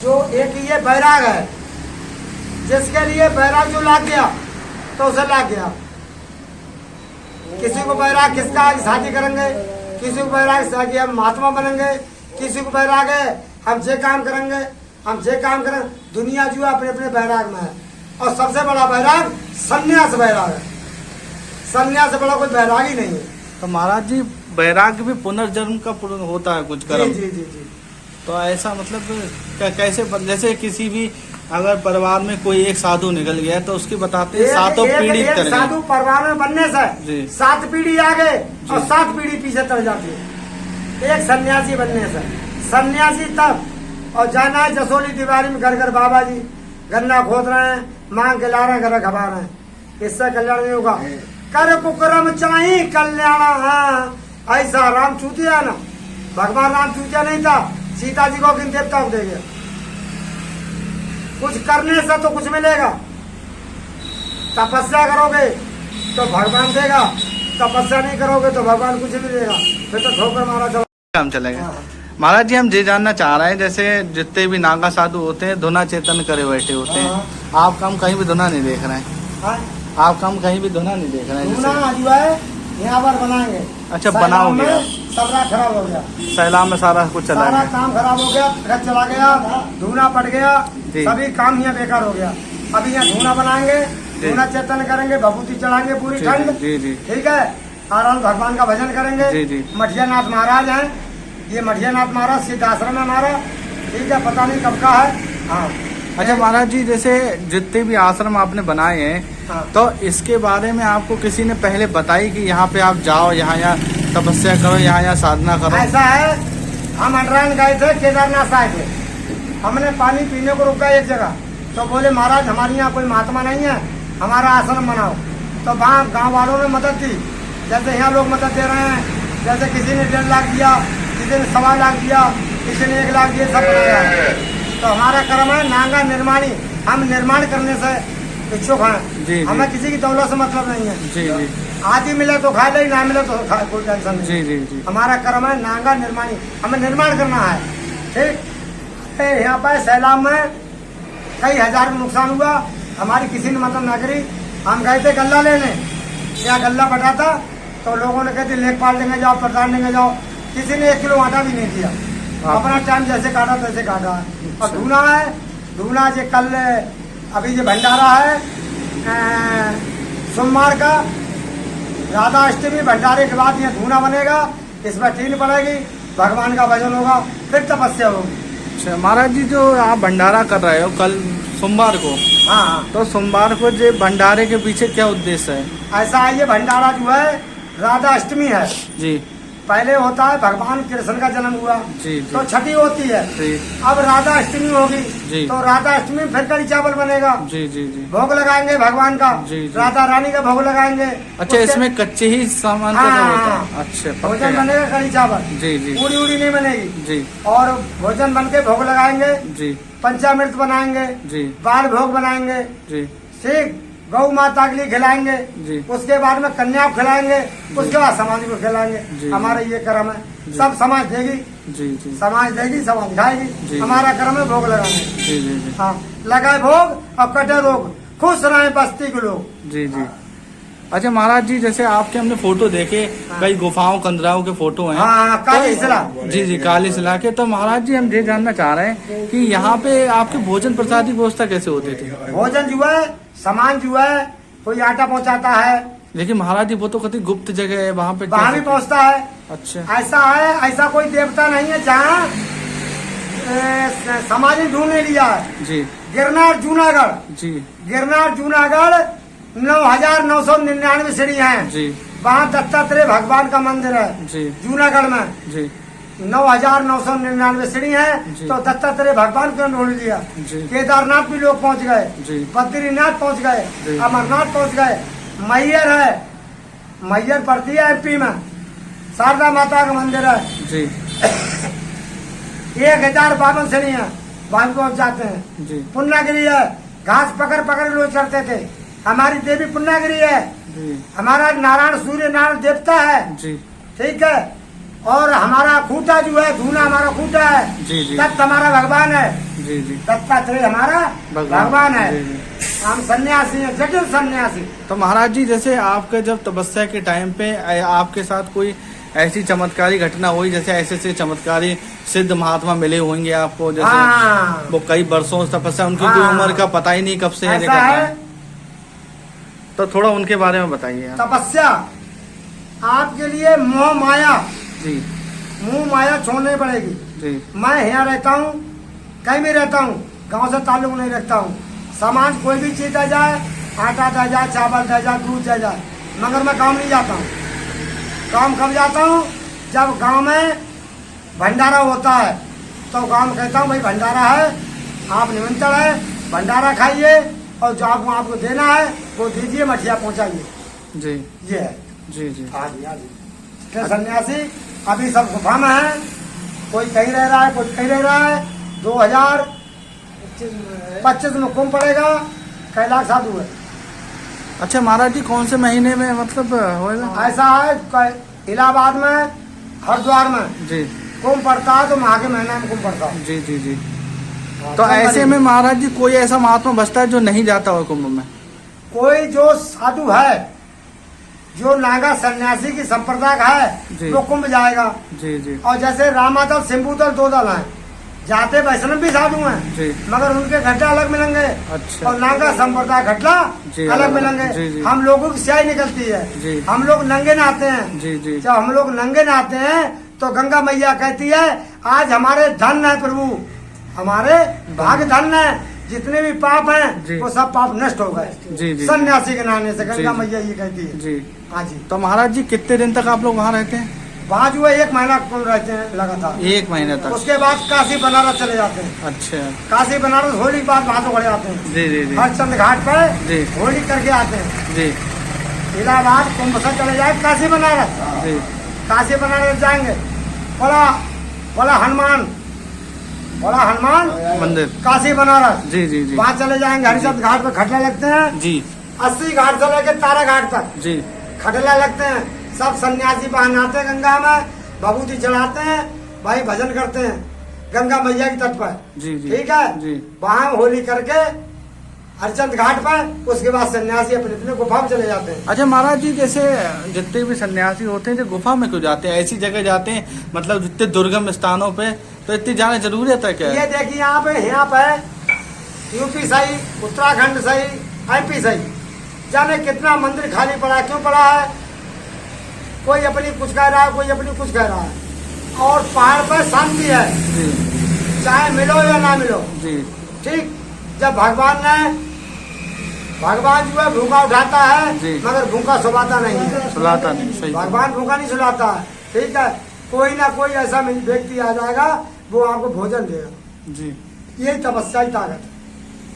जो एक ये बैराग है, जिसके लिए बैराग जो लाग गया तो उसे लाग गया। किसी को बैराग किसका शादी करेंगे, किसी को बैराग कि हम महात्मा बनेंगे, किसी को बैराग है हम जे काम करेंगे, हम जे काम करें। दुनिया जो है अपने अपने बैराग में है और सबसे बड़ा बैराग संन्यास बैराग है। संन्यास से बड़ा कोई बैराग ही नहीं है। तो महाराज जी बैराग भी पुनर्जन्म का होता है कुछ कर्म? जी जी जी। तो ऐसा मतलब कैसे, जैसे किसी भी अगर परिवार में कोई एक साधु निकल गया तो उसकी बताते हैं सातों पीढ़ी एक साधु परिवार में बनने से 7 पीढ़ी आगे और 7 पीढ़ी पीछे चल जाती है। एक सन्यासी बनने से सन्यासी तब और जाना है जसोली दीवारी में घर घर बाबा जी गन्ना खोद रहे हैं, मांग के ला रहे हैं, घर खबा रहे हैं। इससे कल्याण नहीं होगा। कर कुकरम चाही कल्याण, हाँ ऐसा राम चूतिया ना, भगवान राम चूतिया नहीं था, सीता जी को किन देवता को दे गया। कुछ करने से तो कुछ मिलेगा। तपस्या करोगे तो भगवान देगा, तपस्या नहीं करोगे तो भगवान कुछ नहीं देगा, फिर तो ठोकर मारा काम चलेगा। महाराज जी हम ये जानना चाह रहे हैं, जैसे जितने भी नागा साधु होते हैं धुना चेतन करे बैठे होते हैं, आपका हम कहीं भी धुना नहीं देख रहे हैं, आपका हम कहीं भी धुना नहीं देख रहे हैं। धुना जो है यहाँ पर बनाएंगे। अच्छा बनाओगे? सबरा खराब हो गया, सैलाब में सारा कुछ चला सारा गया, काम खराब हो गया, ट्रक चला गया, धुना पड़ गया, सभी काम यहाँ बेकार हो गया। अभी यहाँ धुना बनाएंगे, धुना चेतन करेंगे, भभूति चढ़ाएंगे पूरी ठंड, ठीक है, आराम भगवान का भजन करेंगे। मठिया नाथ महाराज हैं, ये मठिया नाथ महाराज सिद्ध आश्रम है हमारा, ठीक है, पता नहीं कब का है। हाँ अच्छा महाराज जी जैसे जितने भी आश्रम आपने बनाए हैं, हाँ। तो इसके बारे में आपको किसी ने पहले बताई कि यहाँ पे आप जाओ, यहाँ तपस्या करो, यहाँ साधना करो? ऐसा है, हम अंडरान गए थे, केदारनाथ आए थे, हमने पानी पीने को रुका एक जगह, तो बोले महाराज हमारे यहाँ कोई महात्मा नहीं है, हमारा आश्रम बनाओ। तो वहाँ गाँव वालों ने मदद दी, जैसे यहाँ लोग मदद दे रहे हैं, जैसे किसी ने 1.5 लाख दिया, किसी ने 1.25 लाख दिया, किसी ने 1 लाख दिए, सब बनाया। तो हमारा कर्म है नांगा निर्माणी, हम निर्माण करने से इच्छुक हैं, हमें किसी की दौलत से मतलब नहीं है। जी जी। आदि मिले तो खा ले, ना मिले तो कोई टेंशन नहीं। जी जी जी। हमारा कर्म है नांगा निर्माणी, हमें निर्माण करना है, ठीक। यहाँ पर सैलाब में कई हजार का नुकसान हुआ, हमारी किसी ने मतलब ना करी। हम गए थे गल्ला लेने, यहाँ गल्ला बटा था, तो लोगों ने कहते लेखपाल लेंगे जाओ, प्रधान लेंगे जाओ, किसी ने 1 किलो आटा भी नहीं दिया, अपना टाइम जैसे काटा तैसे काटा। और धूना है, धूना जो कल अभी जो भंडारा है सोमवार का, राधा अष्टमी भंडारे के बाद ये धूना बनेगा, इसमें टीन पड़ेगी, भगवान का भजन होगा, फिर तपस्या होगी। अच्छा महाराज जी जो आप भंडारा कर रहे हो कल सोमवार को, हाँ, तो सोमवार को जो भंडारे के पीछे क्या उद्देश्य है? ऐसा है, ये भंडारा जो है राधा अष्टमी है जी। पहले होता है भगवान कृष्ण का जन्म हुआ, जी, तो छठी होती है, अब राधा अष्टमी होगी, तो राधा अष्टमी फिर कड़ी चावल बनेगा, जी जी जी, भोग लगाएंगे भगवान का, राधा रानी का भोग लगाएंगे। अच्छा इसमें कच्चे ही सामान का होता है? अच्छा भोजन बनेगा कड़ी चावल, जी जी, पूरी उड़ी नहीं बनेगी जी, और भोजन बन के भोग लगाएंगे जी, पंचामृत बनाएंगे जी, बाल भोग बनाएंगे जी, ठीक, गौ माता के लिए खिलाएंगे जी, उसके बाद में कन्या को खिलाएंगे, उसके बाद समाज को खिलाएंगे। हमारा ये कर्म है, सब समाज देगी जी जी, समाज देगी, समाज खाएगी, हमारा कर्म है भोग लगाने जी जी जी। हाँ, लगाए भोग और कटे रोग, खुश रहे बस्ती के लोग जी जी। अच्छा महाराज जी जैसे आपके हमने फोटो देखे, कई गुफाओं कंदराओं के फोटो हैं, काली शिला जी जी, काली शिला के, तो महाराज जी हम ये जानना चाह रहे हैं कि यहाँ पे आपके भोजन प्रसाद की व्यवस्था कैसे होती थी? भोजन जो है, सामान जो है, कोई आटा पहुँचाता है, लेकिन महाराज जी वो तो कति गुप्त जगह है, वहाँ पे भी पहुँचता है। अच्छा ऐसा है, ऐसा कोई देवता नहीं है जहाँ समाज ढूंढ नहीं लिया है जी। गिरनार जूनागढ़ जी, गिरनार जूनागढ़ 9,999 सीढ़ी हैं जी, वहाँ दत्तात्रेय भगवान का मंदिर है जी, जूनागढ़ में जी, 9,999 सीढ़ी है, तो दत्तात्रेय भगवान को ढूंढ लिया। केदारनाथ भी लोग पहुँच गए, बद्रीनाथ पहुँच गए, अमरनाथ पहुँच गए, मैयर है, मैयर पड़ती है MP में, शारदा माता का मंदिर है जी, 1052 सीढ़ी है, वहाँ पहुँच जाते हैं जी। पुन्नागिरी है, घास पकड़ पकड़ लोग चढ़ते थे, हमारी देवी पुन्नागिरी है जी, हमारा नारायण सूर्य नारायण देवता है जी, ठीक है, और हमारा खूंटा जो है, धूना हमारा खूंटा है जी जी, तब हमारा भगवान है जी जी। दत्तात्रेय हमारा भगवान है। जी, जी। हम सन्यासी हैं, जटिल सन्यासी। तो महाराज जी जैसे आपके जब तपस्या के टाइम पे आपके साथ कोई ऐसी चमत्कारी घटना हुई, जैसे ऐसे ऐसे चमत्कारी सिद्ध महात्मा मिले होंगे आपको, जैसे हाँ। वो कई वर्षों से तपस्या, उनकी हाँ। कोई उम्र का पता ही नहीं कब से ऐसा है। तो थोड़ा उनके बारे में बताइए आप। तपस्या आपके लिए मोह माया, जी मुंह माया छोड़नी पड़ेगी। जी मैं यहाँ रहता हूँ, कहीं भी रहता हूँ, गांव से ताल्लुक नहीं रखता हूँ। सामान कोई भी चीज दे जाए, आटा दे जाए, चावल दे जाए, दूध दे जाए, मगर मैं गाँव नहीं जाता हूँ। गाँव कब जाता हूँ? जब गाँव में भंडारा होता है तो गाँव में कहता हूँ भाई भंडारा है, आप निमंत्रण है, भंडारा खाइए और जो आपको देना है वो दीजिए, मठिया पहुँचाइए। जी ये है। जी जी। हाँ जी, हाँ जी। तो सन्यासी अभी सब गुफा में है, कोई कहीं रह रहा है, कोई कहीं रह रहा है। 2025 में कुंभ पड़ेगा, कैलाश साधु है। अच्छा महाराज जी कौन से महीने में मतलब होएगा? ऐसा है इलाहाबाद में, हरिद्वार में जी कुंभ पड़ता है, तो माह के महीने में कुंभ पड़ता है। जी जी जी। हाँ, तो जनवरी ऐसे में महाराज जी कोई ऐसा महात्मा बचता है जो नहीं जाता हो कुंभ में? कोई जो साधु है, जो नागा सन्यासी की संप्रदाय का जी। है, वो कुंभ जाएगा। जी जी और जैसे रामादल, शंभूदल 2 दल हैं, जाते वैष्णव भी साधु हैं, जी। मगर उनके घटना अलग मिलेंगे। अच्छा। और नागा संप्रदाय घटना जी, अलग जी, मिलेंगे। जी। हम लोगों की स्याही निकलती है। जी। हम लोग नंगे नहाते हैं। जी जी जब हम लोग नंगे नहाते हैं तो गंगा मैया कहती है आज हमारे धन है प्रभु, हमारे भाग धन है, जितने भी पाप जी। हैं वो सब पाप नष्ट हो गए जी जी। सन्यासी के नहाने से। जी, गंगा जी। मैया ये कहती है। जी। हाँ जी। तो महाराज जी कितने दिन तक आप लोग वहाँ रहते हैं? वहाँ जो है 1 महीना कुंभ रहते हैं लगातार। 1 महीने तक। उसके बाद काशी बनारस चले जाते हैं। अच्छा। काशी बनारस होली के बाद वहाँ से बढ़ जाते हैं। जी जी जी हरचंद घाट पर जी। होली करके आते हैं। जी इलाहाबाद कुंभ से चले जाए काशी बनारस। जी काशी बनारस जाएंगे, बड़ा बड़ा हनुमान मंदिर। काशी बनारस जी जी जी वहाँ चले जाएंगे। हरिचंद घाट पर खटला लगते हैं। जी 80 घाट से लेकर तारा घाट तक जी खटला लगते हैं। सब सन्यासी बहनाते हैं गंगा में, भभूति चढ़ाते हैं, भाई भजन करते हैं गंगा मैया की तट पर। जी जी ठीक है जी। वहाँ होली करके हरिचंद घाट पर, उसके बाद सन्यासी अपने अपने गुफा में चले जाते हैं। अच्छा महाराज जी जैसे जितने भी सन्यासी होते हैं जो गुफा में क्यों जाते हैं, ऐसी जगह जाते हैं मतलब जितने दुर्गम स्थानों पे, तो इतनी जाना जरूरी है क्या? ये देखिए यहाँ पे यूपी सही, उत्तराखंड सही, MP सही, जाने कितना मंदिर खाली पड़ा है। क्यों पड़ा है? कोई अपनी कुछ कह रहा है, कोई अपनी कुछ कह रहा है। और पहाड़ पर शांति है, जी चाहे मिलो या ना मिलो। जी ठीक, जब भगवान जो है भूखा उठाता है, जी। मगर भूखा सुलाता नहीं है। सुलाता नहीं, सही। भगवान भूखा नहीं सुलाता है। ठीक है, कोई ना कोई ऐसा व्यक्ति आ जाएगा, वो आपको भोजन देगा। जी। यही तपस्या की ताकत है।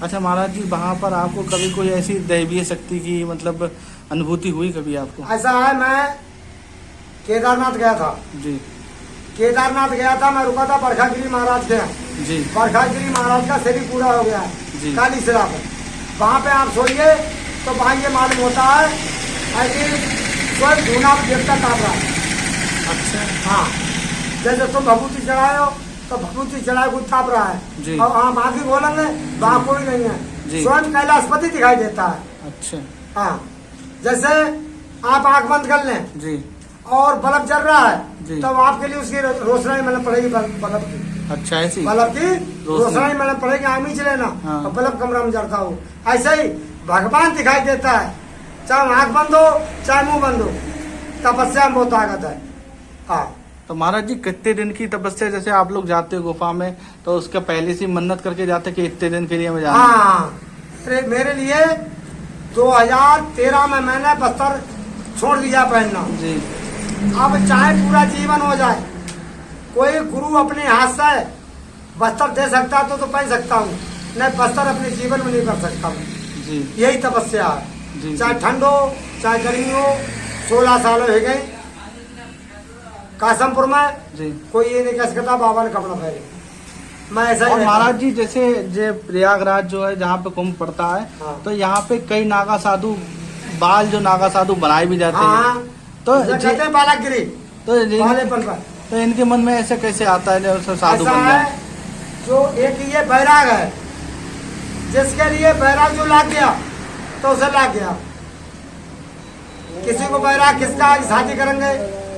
अच्छा महाराज जी वहाँ पर आपको कभी कोई ऐसी दैवीय शक्ति की मतलब अनुभूति हुई कभी आपको? ऐसा है, मैं केदारनाथ गया था। जी केदारनाथ गया था, मैं रुका था बरखागिरी महाराज के यहाँ। जी बरखागिरी महाराज का शरीर पूरा हो गया जी। है काली सिरा पर। वहाँ पे आप सोइए तो वहाँ ये मालूम होता है ऐसी कोई धूना देवता ताप रहा है। अच्छा। हाँ, जैसे तुम भभूति चढ़ाए हो तो भभूति चढ़ाए कोई ताप रहा है। जी। और हाँ बाकी बोलेंगे वहाँ कोई नहीं है, जी। स्वयं कैलाशपति दिखाई देता है। अच्छा। हाँ, जैसे आप आंख बंद कर लें जी और बल्ब जल रहा है, जी। तो आपके लिए उसकी रोशनी मतलब पड़ेगी, बल्ब की। अच्छा ऐसी बल्ब की रोशनी मतलब पड़ेगी, आमी चले ना, हाँ। और बल्ब कमरा में जलता हो। ऐसे ही भगवान दिखाई देता है, चाहे आंख बंद हो चाहे मुंह बंद हो। तपस्या में बहुत ताकत है। हाँ। तो महाराज जी कितने दिन की तपस्या, जैसे आप लोग जाते हो गुफा में तो उसका पहले से मन्नत करके जाते कि इतने दिन के लिए मैं जाना? हाँ, मेरे लिए 2013 में मैंने बस्तर छोड़ दिया पहनना। जी। अब चाहे पूरा जीवन हो जाए, कोई गुरु अपने हाथ से बस्तर दे सकता तो पहन सकता हूँ, नहीं बस्तर अपने जीवन में नहीं कर सकता हूँ। जी यही तपस्या है। जी। चाहे ठंड हो चाहे गर्मी हो। 16 साल हो गए कासमपुर में, जी। कोई ये नहीं कह सकता बाबा ने कपड़ा पहने। मैं ऐसा ही और रहता महाराज हूँ। जी जैसे जे प्रयागराज जो है जहाँ पे कुंभ पड़ता है, हाँ। तो यहाँ पे कई नागा साधु बाल जो नागा साधु बनाए भी जाते हाँ, हैं, तो इसे कहते हैं बालागिरी, तो बालेपन पर। तो इनके मन में ऐसे कैसे आता है जो साधु ऐसा बन है जाए? जो एक ये बैराग है, जिसके लिए बैराग जो लाग गया तो उसे लाग गया। किसी को बैराग किसका शादी करेंगे,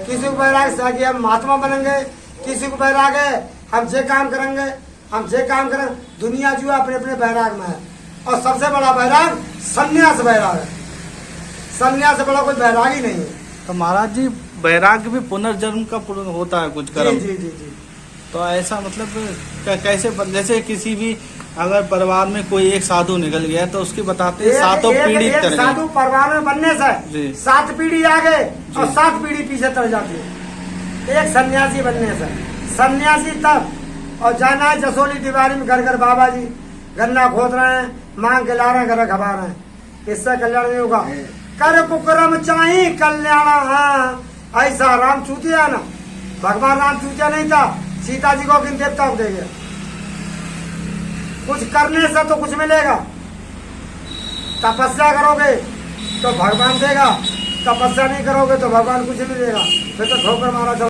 किसी को बैराग है कि हम महात्मा बनेंगे, किसी को बैराग है हम जे काम करेंगे, हम जे काम करें। दुनिया जो है अपने अपने बैराग में है, और सबसे बड़ा बैराग संन्यास बैराग है। संन्यास से बड़ा कोई बैराग ही नहीं है। तो महाराज जी वैराग्य भी पुनर्जन्म का होता है कुछ कर्म? जी जी जी जी। तो ऐसा मतलब कैसे जैसे किसी भी अगर परिवार में कोई एक साधु निकल गया तो उसकी बताते हैं सातों पीढ़ी एक तर साधु परिवार में बनने जी। से 7 पीढ़ी आगे और जी। 7 पीढ़ी पीछे तर जाती है। एक सन्यासी बनने से, सन्यासी तब और जाना है जसोली दीवारी में घर घर बाबा जी गन्ना खोद रहे हैं, मांग के ला रहे हैं, घर खबा रहे हैं, इससे कल्याण नहीं होगा। कर कुकरम चाही कल्याण, हाँ ऐसा राम चूतिया ना, भगवान राम चूतिया नहीं था, सीता जी को किन देवता को दे गया। कुछ करने से तो कुछ मिलेगा, तपस्या करोगे तो भगवान देगा, तपस्या नहीं करोगे तो भगवान कुछ नहीं देगा, फिर तो ठोकर मारा।